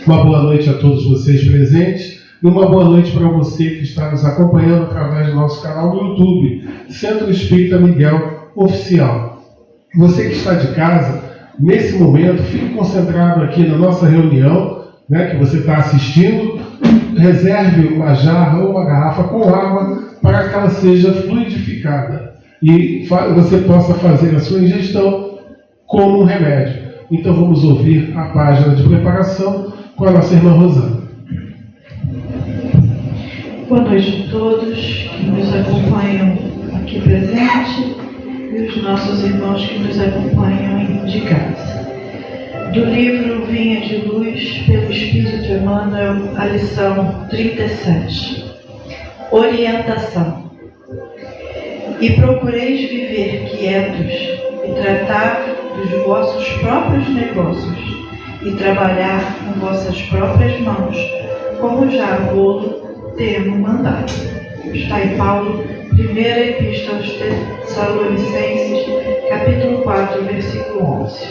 Uma boa noite a todos vocês presentes e uma boa noite para você que está nos acompanhando através do nosso canal no YouTube, Centro Espírita Miguel Oficial. Você que está de casa, nesse momento, fique concentrado aqui na nossa reunião, que você está assistindo. Reserve uma jarra ou uma garrafa com água para que ela seja fluidificada e você possa fazer a sua ingestão como um remédio. Então vamos ouvir a página de preparação com a nossa irmã Rosana. Boa noite a todos que nos acompanham aqui presente e os nossos irmãos que nos acompanham de casa. Do livro Vinha de Luz, pelo Espírito Emmanuel, a lição 37. Orientação. E procureis viver quietos e tratar dos vossos próprios negócios e trabalhar com vossas próprias mãos, como já vou temo mandado. Está em Paulo, primeira epístola aos Tessalonicenses, capítulo 4, versículo 11.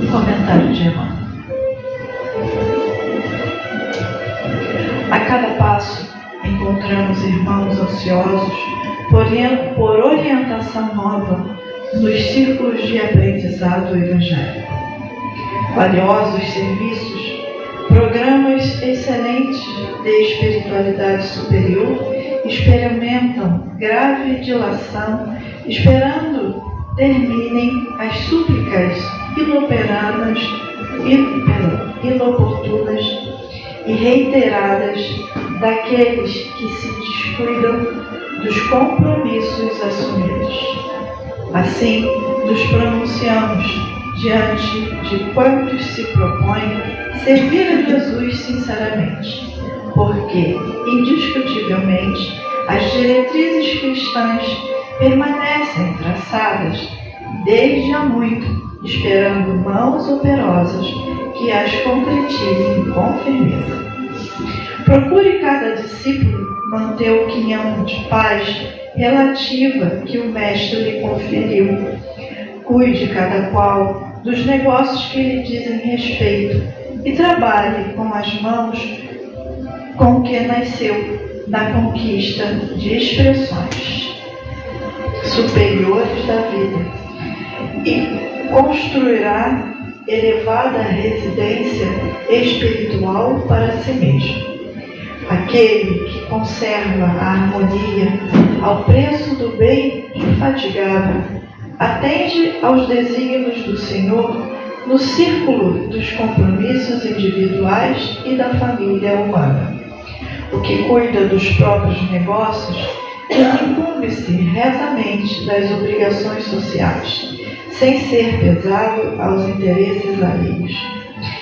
Um comentário de Emmanuel. A cada passo encontramos irmãos ansiosos por orientação nova nos círculos de aprendizado evangélico. Valiosos serviços, programas excelentes de espiritualidade superior experimentam grave dilação, esperando terminem as súplicas inoportunas e reiteradas daqueles que se descuidam dos compromissos assumidos. Assim, nos pronunciamos diante de quantos se propõem servir a Jesus sinceramente, porque, indiscutivelmente, as diretrizes cristãs permanecem traçadas desde há muito, esperando mãos operosas que as concretizem com firmeza. Procure cada discípulo manter o quinhão de paz relativa que o Mestre lhe conferiu. Cuide cada qual dos negócios que lhe dizem respeito e trabalhe com as mãos com que nasceu na conquista de expressões superiores da vida e construirá elevada residência espiritual para si mesmo. Aquele que conserva a harmonia ao preço do bem infatigável atende aos desígnios do Senhor no círculo dos compromissos individuais e da família humana. O que cuida dos próprios negócios incumbe-se rezamente das obrigações sociais, sem ser pesado aos interesses alheios.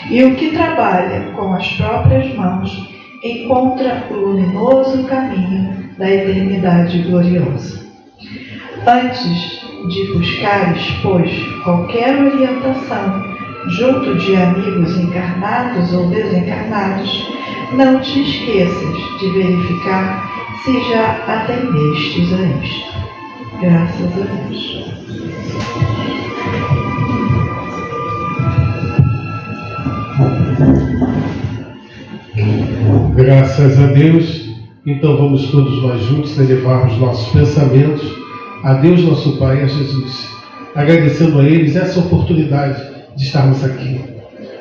E o que trabalha com as próprias mãos encontra o luminoso caminho da eternidade gloriosa. Antes de buscares, pois, qualquer orientação junto de amigos encarnados ou desencarnados, não te esqueças de verificar se já atendestes a isto. Graças a Deus. Graças a Deus. Então vamos todos nós juntos elevar os nossos pensamentos a Deus nosso Pai e a Jesus, agradecendo a eles essa oportunidade de estarmos aqui,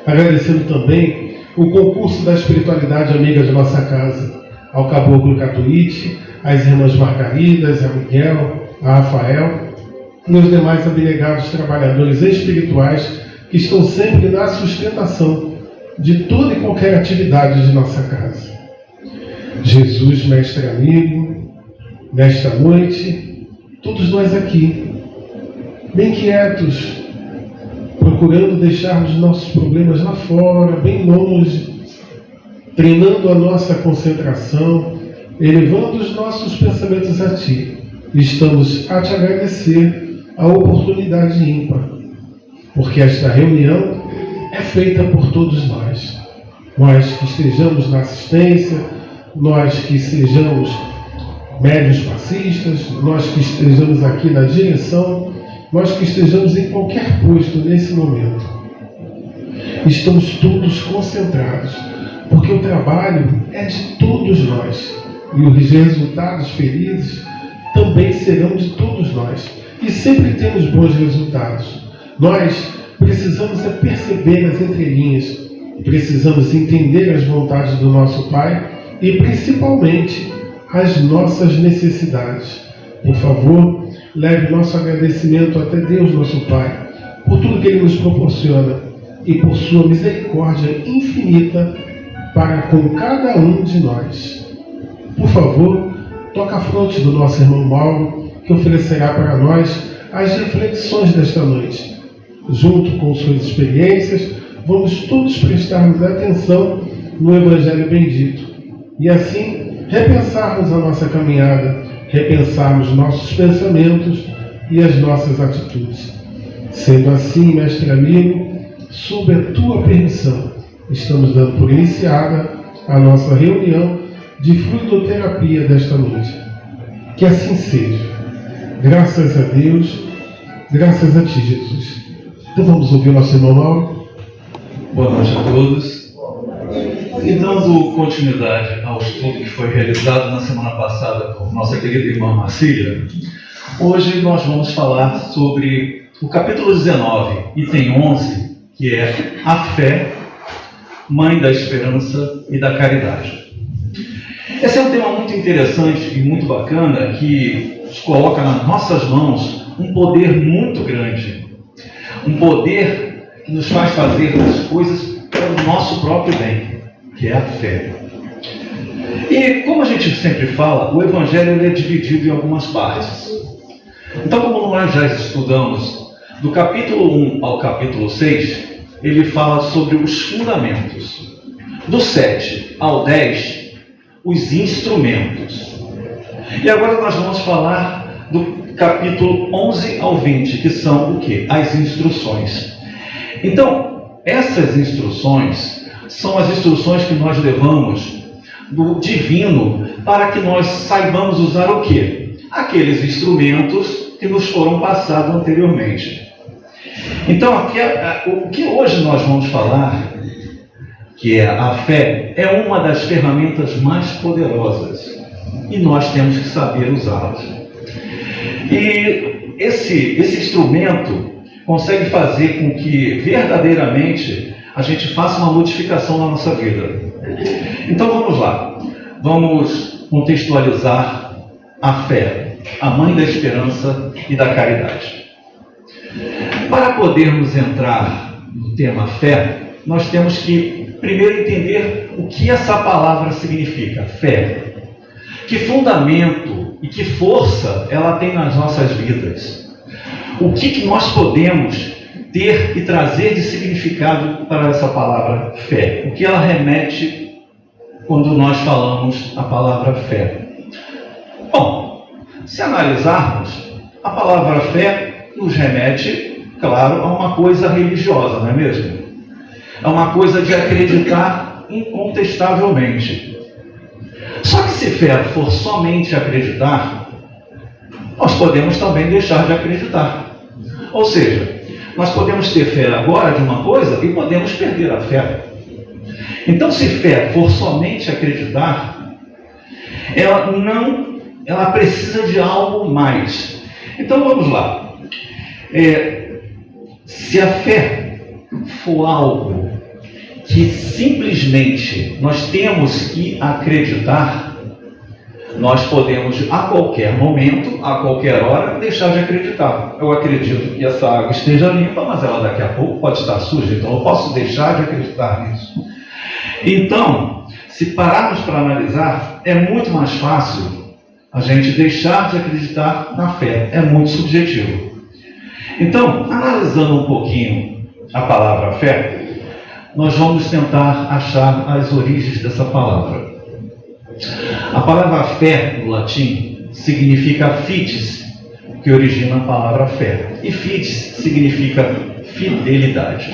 agradecendo também o concurso da espiritualidade amiga de nossa casa, ao Caboclo Catuíte, às irmãs Margaridas, a Miguel, a Rafael e os demais abnegados trabalhadores espirituais que estão sempre na sustentação de toda e qualquer atividade de nossa casa. Jesus, mestre amigo, nesta noite, todos nós aqui, bem quietos, procurando deixar os nossos problemas lá fora, bem longe, treinando a nossa concentração, elevando os nossos pensamentos a Ti. Estamos a Te agradecer a oportunidade ímpar, porque esta reunião é feita por todos nós. Nós que estejamos na assistência, nós que sejamos médios passistas, nós que estejamos aqui na direção, nós que estejamos em qualquer posto nesse momento. Estamos todos concentrados, porque o trabalho é de todos nós. E os resultados felizes também serão de todos nós. E sempre temos bons resultados. Nós precisamos perceber as entrelinhas, precisamos entender as vontades do nosso Pai e principalmente as nossas necessidades. Por favor, leve nosso agradecimento até Deus, nosso Pai, por tudo que Ele nos proporciona e por sua misericórdia infinita para com cada um de nós. Por favor, toca a fronte do nosso irmão Mauro, que oferecerá para nós as reflexões desta noite. Junto com suas experiências, vamos todos prestarmos atenção no Evangelho bendito e assim repensarmos a nossa caminhada, repensarmos nossos pensamentos e as nossas atitudes. Sendo assim, mestre amigo, sob a tua permissão, estamos dando por iniciada a nossa reunião de fluidoterapia desta noite. Que assim seja. Graças a Deus, graças a ti, Jesus. Então vamos ouvir o nosso irmão Mauro. Boa noite a todos. E dando continuidade ao estudo que foi realizado na semana passada por nossa querida irmã Marcília, hoje nós vamos falar sobre o capítulo 19, item 11, que é a fé, mãe da esperança e da caridade. Esse é um tema muito interessante e muito bacana que nos coloca nas nossas mãos um poder muito grande, um poder que nos faz fazer as coisas para o nosso próprio bem, que é a fé. E como a gente sempre fala, o Evangelho ele é dividido em algumas partes. Então, como nós já estudamos, do capítulo 1 ao capítulo 6, ele fala sobre os fundamentos. Do 7 ao 10, os instrumentos. E agora nós vamos falar do capítulo 11 ao 20, que são o quê? As instruções. Então, essas instruções são as instruções que nós levamos do divino para que nós saibamos usar o quê? Aqueles instrumentos que nos foram passados anteriormente. Então, aqui, o que hoje nós vamos falar, que é a fé, é uma das ferramentas mais poderosas e nós temos que saber usá-las. E esse instrumento consegue fazer com que verdadeiramente a gente faça uma modificação na nossa vida. Então vamos lá, vamos contextualizar a fé, a mãe da esperança e da caridade. Para podermos entrar no tema fé, nós temos que primeiro entender o que essa palavra significa, fé. Que fundamento e que força ela tem nas nossas vidas. O que nós podemos ter e trazer de significado para essa palavra fé. O que ela remete quando nós falamos a palavra fé. Bom, se analisarmos, a palavra fé nos remete, claro, a uma coisa religiosa, não é mesmo? É uma coisa de acreditar incontestavelmente. Só que se fé for somente acreditar, nós podemos também deixar de acreditar. Ou seja, nós podemos ter fé agora de uma coisa e podemos perder a fé. Então, se fé for somente acreditar, ela precisa de algo mais. Então, vamos lá. Se a fé for algo que simplesmente nós temos que acreditar, nós podemos a qualquer momento, a qualquer hora, deixar de acreditar. Eu acredito que essa água esteja limpa, mas ela daqui a pouco pode estar suja, então eu posso deixar de acreditar nisso. Então, se pararmos para analisar, é muito mais fácil a gente deixar de acreditar na fé. É muito subjetivo. Então, analisando um pouquinho a palavra fé, nós vamos tentar achar as origens dessa palavra. A palavra fé, no latim, significa fides, que origina a palavra fé. E fides significa fidelidade.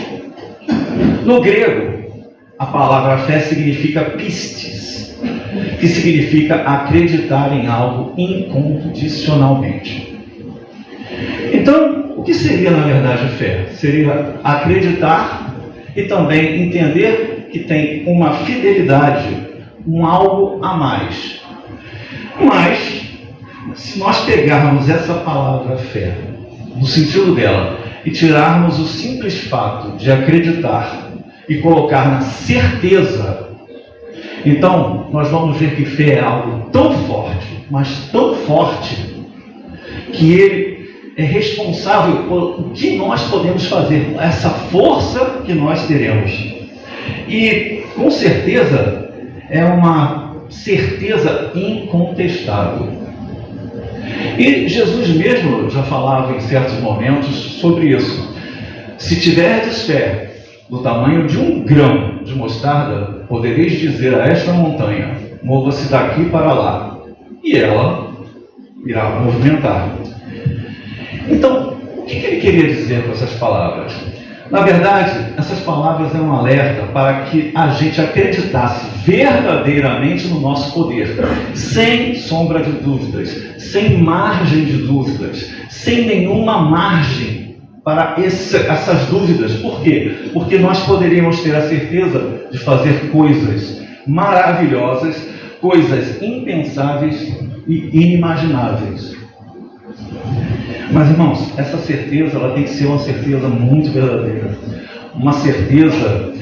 No grego, a palavra fé significa pistis, que significa acreditar em algo incondicionalmente. Então, o que seria, na verdade, fé? Seria acreditar e também entender que tem uma fidelidade, um algo a mais. Mas, se nós pegarmos essa palavra fé, no sentido dela, e tirarmos o simples fato de acreditar e colocar na certeza, então nós vamos ver que fé é algo tão forte, mas tão forte, que ele é responsável por o que nós podemos fazer, essa força que nós teremos. E com certeza é uma certeza incontestável. E Jesus mesmo já falava em certos momentos sobre isso. Se tiverdes fé do tamanho de um grão de mostarda, podereis dizer a esta montanha: mova-se daqui para lá, e ela irá movimentar. Então, o que ele queria dizer com essas palavras? Na verdade, essas palavras é um alerta para que a gente acreditasse verdadeiramente no nosso poder, sem sombra de dúvidas, sem margem de dúvidas, sem nenhuma margem para essas dúvidas. Por quê? Porque nós poderíamos ter a certeza de fazer coisas maravilhosas, coisas impensáveis e inimagináveis. Mas, irmãos, essa certeza ela tem que ser uma certeza muito verdadeira. Uma certeza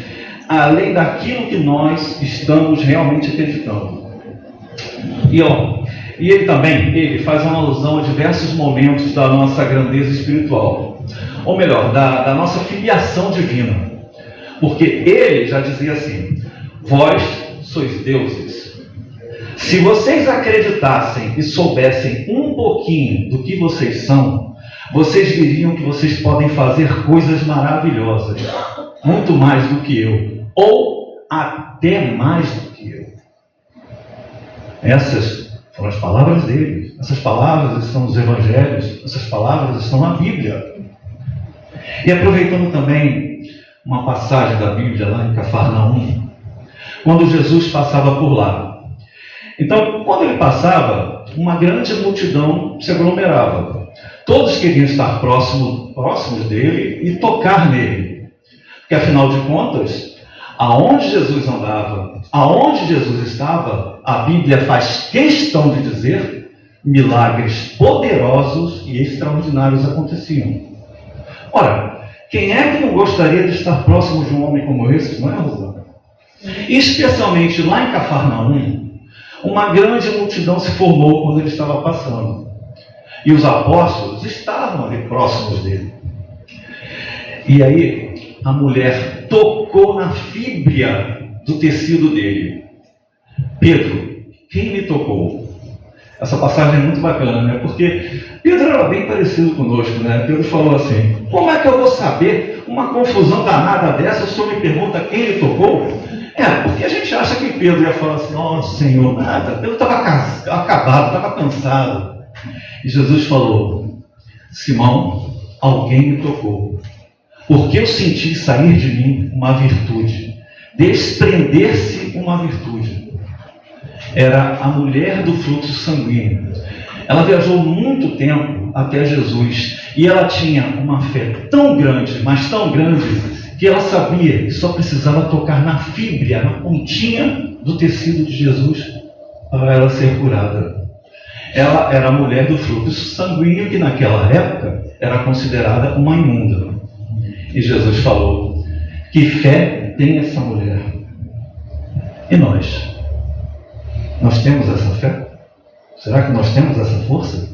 além daquilo que nós estamos realmente acreditando. E ele também faz uma alusão a diversos momentos da nossa grandeza espiritual. Ou melhor, da nossa filiação divina. Porque ele já dizia assim: vós sois deuses. Se vocês acreditassem e soubessem um pouquinho do que vocês são, vocês diriam que vocês podem fazer coisas maravilhosas, muito mais do que eu, ou até mais do que eu. Essas foram as palavras dele. Essas palavras estão nos evangelhos, essas palavras estão na Bíblia. E aproveitando também uma passagem da Bíblia lá em Cafarnaum, quando Jesus passava por lá. Então, quando ele passava, uma grande multidão se aglomerava. Todos queriam estar próximos dele e tocar nele. Porque, afinal de contas, aonde Jesus andava, aonde Jesus estava, a Bíblia faz questão de dizer, milagres poderosos e extraordinários aconteciam. Ora, quem é que não gostaria de estar próximo de um homem como esse, não é, Rosana? Especialmente lá em Cafarnaum, uma grande multidão se formou quando ele estava passando. E os apóstolos estavam ali próximos dele. E aí, a mulher tocou na fíbria do tecido dele. Pedro, quem me tocou? Essa passagem é muito bacana, né? Porque Pedro era bem parecido conosco, né? Pedro falou assim: como é que eu vou saber uma confusão danada dessa? O senhor me pergunta quem ele tocou? Porque a gente acha que Pedro ia falar assim: ó, Senhor, nada. Pedro estava acabado, estava cansado. E Jesus falou: Simão, alguém me tocou, porque eu senti sair de mim uma virtude, desprender-se uma virtude. Era a mulher do fluxo sanguíneo. Ela viajou muito tempo até Jesus e ela tinha uma fé tão grande, mas tão grande, que ela sabia que só precisava tocar na fíbria, na pontinha do tecido de Jesus para ela ser curada. Ela era a mulher do fluxo sanguíneo, que naquela época era considerada uma imunda. E Jesus falou: que fé tem essa mulher? E nós? Nós temos essa fé? Será que nós temos essa força?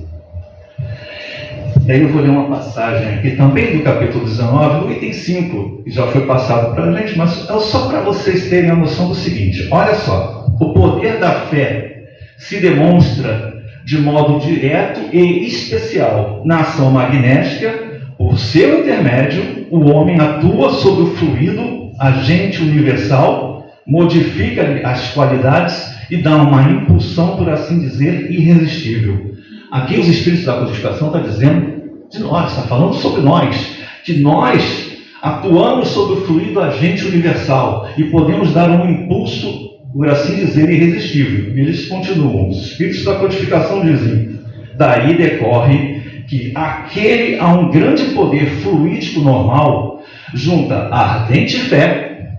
E aí eu vou ler uma passagem aqui também do capítulo 19, no item 5, que já foi passado para a gente, mas é só para vocês terem a noção do seguinte: olha só, o poder da fé se demonstra de modo direto e especial na ação magnética. Por seu intermédio, o homem atua sobre o fluido, agente universal, modifica as qualidades e dá uma impulsão, por assim dizer, irresistível. Aqui os espíritos da codificação estão dizendo de nós, está falando sobre nós, que nós atuamos sobre o fluido agente universal e podemos dar um impulso, por assim dizer, irresistível. E eles continuam, os espíritos da codificação dizem: daí decorre que aquele a um grande poder fluídico normal junta a ardente fé,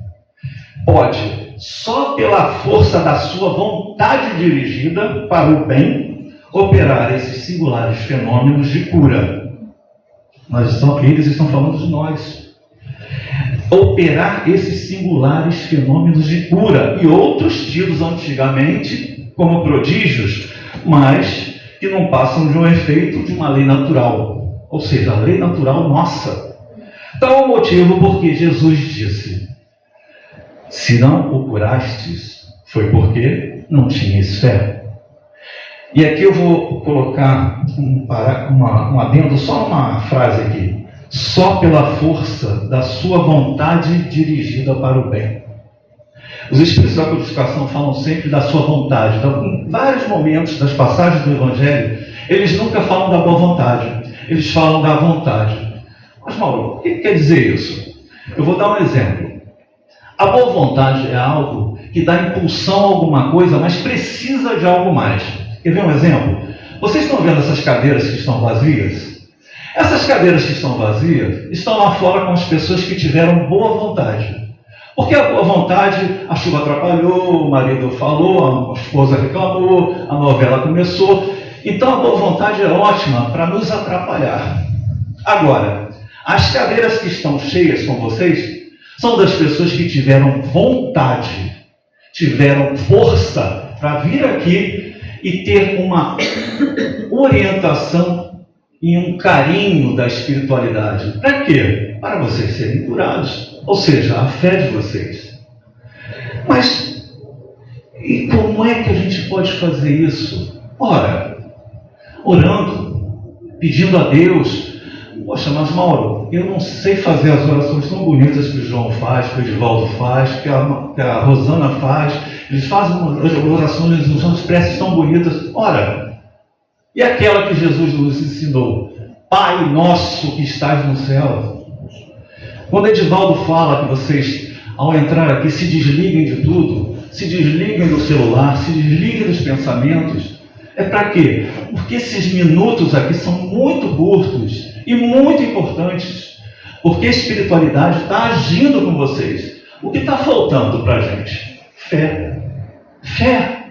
pode, só pela força da sua vontade dirigida para o bem, operar esses singulares fenômenos de cura. Eles estão falando de nós. Operar esses singulares fenômenos de cura e outros tidos antigamente como prodígios, mas que não passam de um efeito de uma lei natural, ou seja, a lei natural nossa. Então é o motivo porque Jesus disse: se não o curastes, foi porque não tinhas fé. E aqui eu vou colocar um adendo, só uma frase aqui. Só pela força da sua vontade dirigida para o bem. Os espíritos da codificação falam sempre da sua vontade. Então, em vários momentos das passagens do Evangelho, eles nunca falam da boa vontade, eles falam da vontade. Mas, Mauro, o que quer dizer isso? Eu vou dar um exemplo. A boa vontade é algo que dá impulsão a alguma coisa, mas precisa de algo mais. Quer ver um exemplo? Vocês estão vendo essas cadeiras que estão vazias? Essas cadeiras que estão vazias estão lá fora com as pessoas que tiveram boa vontade. Porque a boa vontade, a chuva atrapalhou, o marido falou, a esposa reclamou, a novela começou. Então a boa vontade é ótima para nos atrapalhar. Agora, as cadeiras que estão cheias com vocês são das pessoas que tiveram vontade, tiveram força para vir aqui e ter uma orientação e um carinho da espiritualidade. Para quê? Para vocês serem curados. Ou seja, a fé de vocês. Mas, e como é que a gente pode fazer isso? Ora, orando, pedindo a Deus. Poxa, mas Mauro, eu não sei fazer as orações tão bonitas que o João faz, que o Edivaldo faz, que a Rosana faz. Eles fazem orações, umas preces tão bonitas. Ora, e aquela que Jesus nos ensinou? Pai nosso que estás no céu. Quando Edivaldo fala que vocês, ao entrar aqui, se desliguem de tudo, se desliguem do celular, se desliguem dos pensamentos, é para quê? Porque esses minutos aqui são muito curtos e muito importantes, porque a espiritualidade está agindo com vocês. O que está faltando para a gente? Fé. Fé.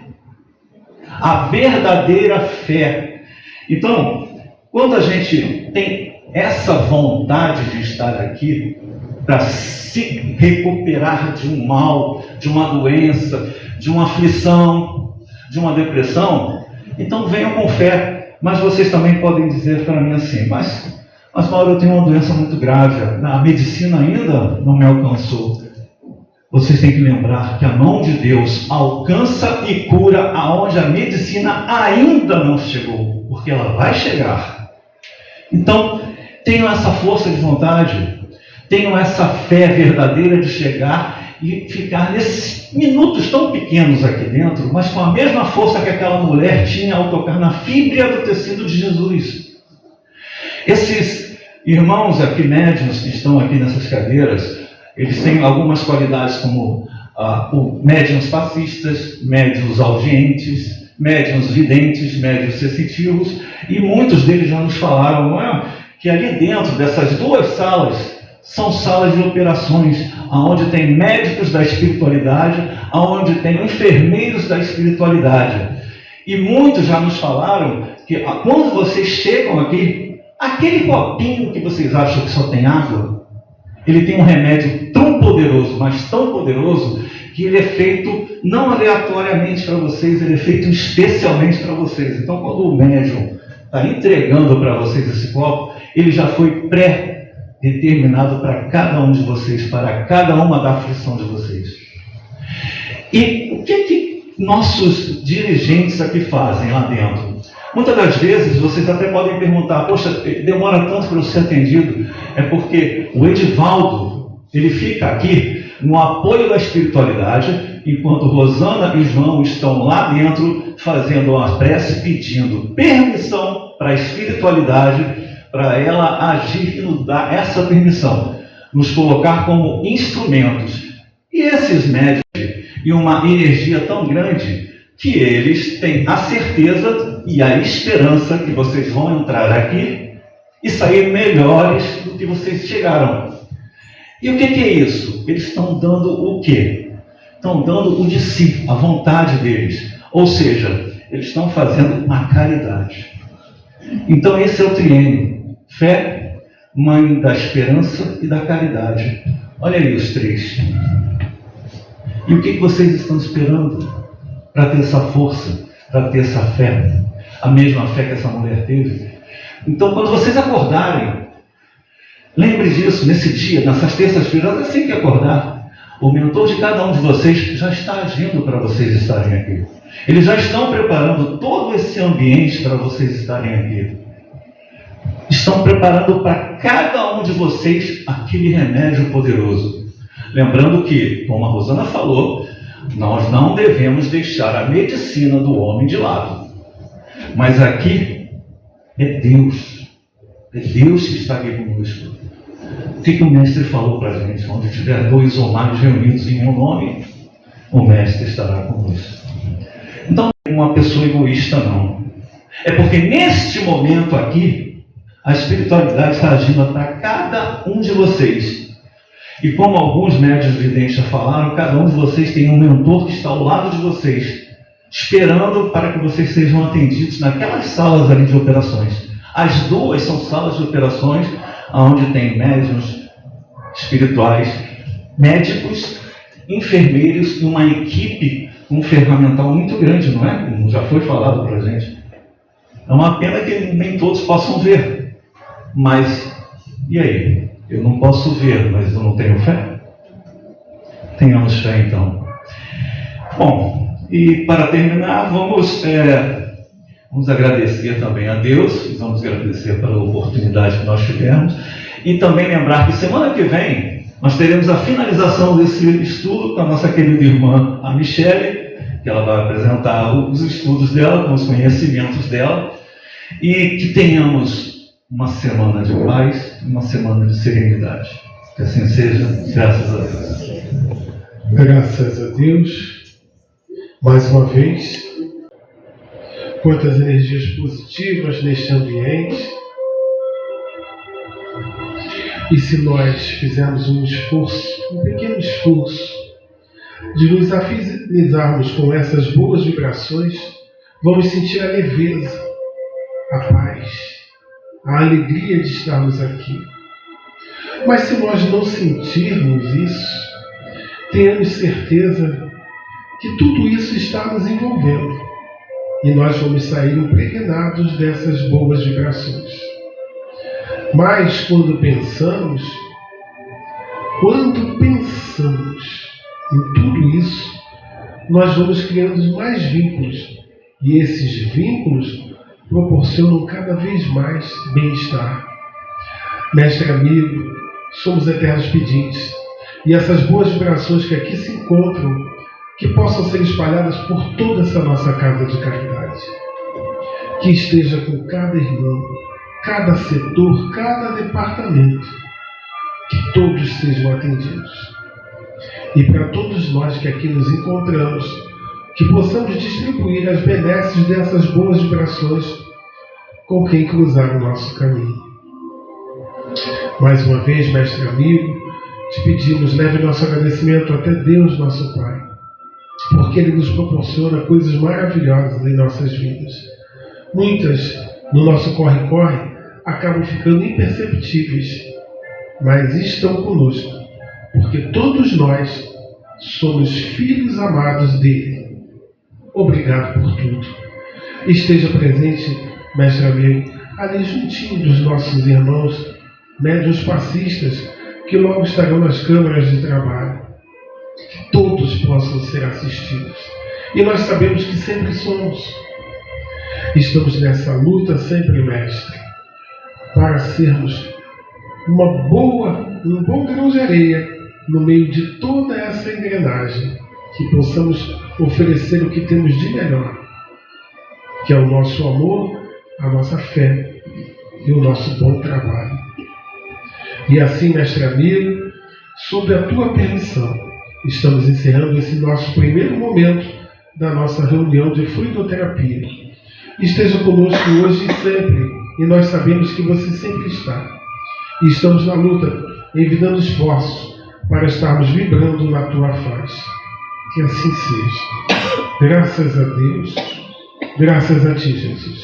A verdadeira fé. Então, quando a gente tem essa vontade de estar aqui para se recuperar de um mal, de uma doença, de uma aflição, de uma depressão, então venham com fé. Mas vocês também podem dizer para mim assim: mas Mauro, eu tenho uma doença muito grave, a medicina ainda não me alcançou. Vocês têm que lembrar que a mão de Deus alcança e cura aonde a medicina ainda não chegou, porque ela vai chegar. Então, tenham essa força de vontade, tenham essa fé verdadeira de chegar e ficar nesses minutos tão pequenos aqui dentro, mas com a mesma força que aquela mulher tinha ao tocar na fímbria do tecido de Jesus. Esses irmãos aqui, médiuns, que estão aqui nessas cadeiras, eles têm algumas qualidades como médiuns passistas, médiuns audientes, médiuns videntes, médiuns sensitivos, e muitos deles já nos falaram, não é? Que ali dentro dessas duas salas são salas de operações, onde tem médicos da espiritualidade, onde tem enfermeiros da espiritualidade. E muitos já nos falaram que quando vocês chegam aqui, aquele copinho que vocês acham que só tem água, ele tem um remédio tão poderoso, mas tão poderoso, que ele é feito não aleatoriamente para vocês, ele é feito especialmente para vocês. Então, quando o médium está entregando para vocês esse copo, ele já foi pré-determinado para cada um de vocês, para cada uma da aflição de vocês. E o que nossos dirigentes aqui fazem lá dentro? Muitas das vezes vocês até podem perguntar: poxa, demora tanto para eu ser atendido? É porque o Edivaldo, ele fica aqui no apoio da espiritualidade, enquanto Rosana e João estão lá dentro fazendo uma prece, pedindo permissão para a espiritualidade, para ela agir e nos dar essa permissão, nos colocar como instrumentos. E esses médiuns e uma energia tão grande que eles têm a certeza e a esperança que vocês vão entrar aqui e sair melhores do que vocês chegaram. E o que é isso? Eles estão dando o quê? Estão dando o de si, a vontade deles. Ou seja, eles estão fazendo a caridade. Então esse é o triênio. Fé, mãe da esperança e da caridade. Olha aí os três. E o que vocês estão esperando para ter essa força, para ter essa fé? A mesma fé que essa mulher teve. Então quando vocês acordarem, lembre disso, nesse dia, nessas terças-feiras, assim que acordar, o mentor de cada um de vocês já está agindo para vocês estarem aqui. Eles já estão preparando todo esse ambiente para vocês estarem aqui. Estão preparando para cada um de vocês aquele remédio poderoso. Lembrando que, como a Rosana falou, nós não devemos deixar a medicina do homem de lado. Mas aqui é Deus. É Deus que está aqui conosco. O que o Mestre falou para a gente? Onde tiver 2 ou mais reunidos em meu nome, o Mestre estará conosco. Então, não é uma pessoa egoísta, não. É porque neste momento aqui, a espiritualidade está agindo para cada um de vocês. E como alguns médiuns videntes já falaram, cada um de vocês tem um mentor que está ao lado de vocês, esperando para que vocês sejam atendidos naquelas salas ali de operações. As 2 são salas de operações onde tem médiuns espirituais, médicos, enfermeiros e uma equipe, um ferramental muito grande, não é? Como já foi falado para a gente. É uma pena que nem todos possam ver. Mas, e aí? Eu não posso ver, mas eu não tenho fé? Tenhamos fé, então. Bom, e para terminar, vamos agradecer também a Deus, vamos agradecer pela oportunidade que nós tivemos, e também lembrar que semana que vem nós teremos a finalização desse estudo com a nossa querida irmã, a Michele, que ela vai apresentar os estudos dela, com os conhecimentos dela, e que tenhamos uma semana de paz, uma semana de serenidade. Que assim seja, graças a Deus. Graças a Deus, mais uma vez, quantas energias positivas neste ambiente. E se nós fizermos um esforço, um pequeno esforço, de nos afinizarmos com essas boas vibrações, vamos sentir a leveza, a paz, a alegria de estarmos aqui. Mas se nós não sentirmos isso, tenhamos certeza que tudo isso está nos envolvendo e nós vamos sair impregnados dessas boas vibrações. Mas quando pensamos em tudo isso, nós vamos criando mais vínculos e esses vínculos proporcionam cada vez mais bem-estar. Mestre amigo, somos eternos pedintes e essas boas vibrações que aqui se encontram, que possam ser espalhadas por toda essa nossa casa de caridade. Que esteja com cada irmão, cada setor, cada departamento, que todos sejam atendidos. E para todos nós que aqui nos encontramos, que possamos distribuir as benesses dessas boas vibrações com quem cruzar o nosso caminho. Mais uma vez, mestre amigo, te pedimos, leve nosso agradecimento até Deus, nosso Pai, porque Ele nos proporciona coisas maravilhosas em nossas vidas. Muitas, no nosso corre-corre, acabam ficando imperceptíveis, mas estão conosco, porque todos nós somos filhos amados dele. Obrigado por tudo. Esteja presente, mestre amigo, ali juntinho dos nossos irmãos, médiuns passistas, que logo estarão nas câmaras de trabalho. Que todos possam ser assistidos. E nós sabemos que sempre somos. Estamos nessa luta sempre, mestre, para sermos um bom grão de areia no meio de toda essa engrenagem, que possamos oferecer o que temos de melhor, que é o nosso amor, a nossa fé e o nosso bom trabalho. E assim, mestre amigo, sob a tua permissão, estamos encerrando esse nosso primeiro momento da nossa reunião de fluidoterapia. Esteja conosco hoje e sempre, e nós sabemos que você sempre está. E estamos na luta evitando esforços para estarmos vibrando na tua face. Que assim seja. Graças a Deus, graças a ti, Jesus.